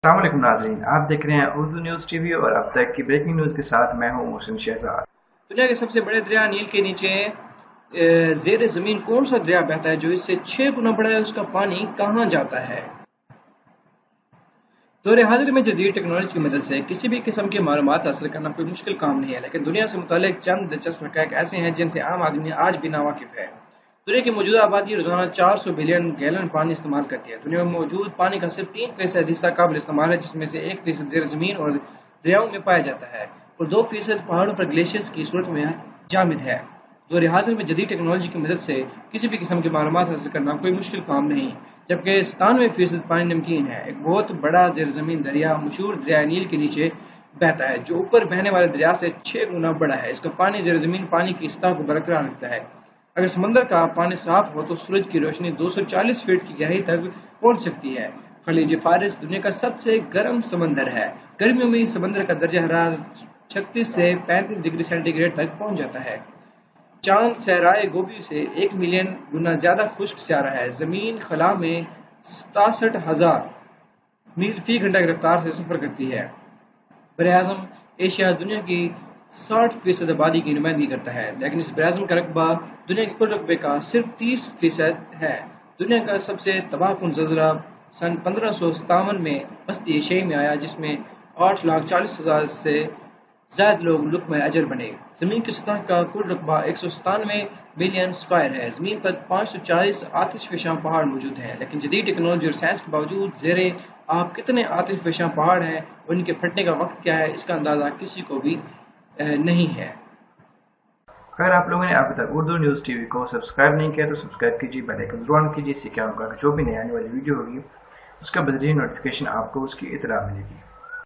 السلام علیکم ناظرین، آپ دیکھ رہے ہیں اردو نیوز ٹی وی اور اب تک کی بریکنگ نیوز کے ساتھ میں ہوں محسن شہزاد۔ دنیا کے سب سے بڑے دریا نیل کے نیچے زیر زمین کونسا دریا بہتا ہے جو اس سے 6 گنا بڑا ہے؟ اس کا پانی کہاں جاتا ہے؟ دور حاضر میں جدید ٹیکنالوجی کی مدد سے کسی بھی قسم کی معلومات حاصل کرنا کوئی مشکل کام نہیں ہے، لیکن دنیا سے متعلق چند دلچسپ حقائق ایسے ہیں جن سے عام آدمی آج بھی ناواقف ہے۔ دنیا کی موجودہ آبادی روزانہ 400 بلین گیلن پانی استعمال کرتی ہے۔ دنیا میں موجود پانی کا صرف 3% حصہ قابل استعمال ہے، جس میں سے 1% زیر زمین اور دریاؤں میں پایا جاتا ہے، اور 2% پہاڑوں پر گلیشیئرز کی صورت میں جامد ہے۔ دور حاضر میں جدید ٹیکنالوجی کی مدد سے کسی بھی قسم کی معلومات حاصل کرنا کوئی مشکل کام نہیں، جبکہ 97% پانی نمکین ہے۔ ایک بہت بڑا زیر زمین دریا مشہور دریا نیل کے نیچے بہتا ہے، جو اوپر بہنے والے دریا سے 6 گنا بڑا ہے۔ اس کا پانی زیر زمین پانی کی سطح کو برقرار رکھتا ہے۔ اگر سمندر کا پانی صاف ہو تو سورج کی روشنی 240 فٹ کی گہرائی تک پہنچ سکتی ہے۔ خلیج فارس دنیا کا سب سے گرم سمندر ہے۔ گرمیوں میں سمندر کا درجہ حرارت 36 سے 35 ڈگری سینٹی گریڈ تک پہنچ جاتا ہے۔ چاند صحرائے گوبی سے 1 ملین گنا زیادہ خشک سیارہ ہے۔ زمین خلا میں 67,000 میل فی گھنٹہ کی رفتار سے سفر کرتی ہے۔ براعظم ایشیا دنیا کی 60% آبادی کی نمائندگی کرتا ہے، لیکن اس براعظم کا رقبہ دنیا کے کل رقبے کا صرف 30% ہے۔ دنیا کا سب سے تباہ کن زلزلہ سن 1557 میں وسطی ایشیا میں آیا، جس میں 8,40,000 سے زائد لوگ لقمہ اجل بنے۔ زمین کی سطح کا کل رقبہ 197 ملین اسکوائر ہے۔ زمین پر 540 آتش فشاں پہاڑ موجود ہیں، لیکن جدید ٹیکنالوجی اور سائنس کے باوجود زیر آب کتنے آتش فشاں پہاڑ ہیں اور ان کے پھٹنے کا وقت کیا ہے، اس کا اندازہ کسی کو بھی نہیں ہے۔ اگر آپ لوگوں نے ابھی تک اردو نیوز ٹی وی کو سبسکرائب نہیں کیا تو سبسکرائب کیجیے، بیل آئیکن ضرور آن کیجیے، اس سے کیا ہوگا کہ جو بھی نئی آنے والی ویڈیو ہوگی اس کا بہترین نوٹیفیکیشن آپ کو اس کی اطلاع ملے گی۔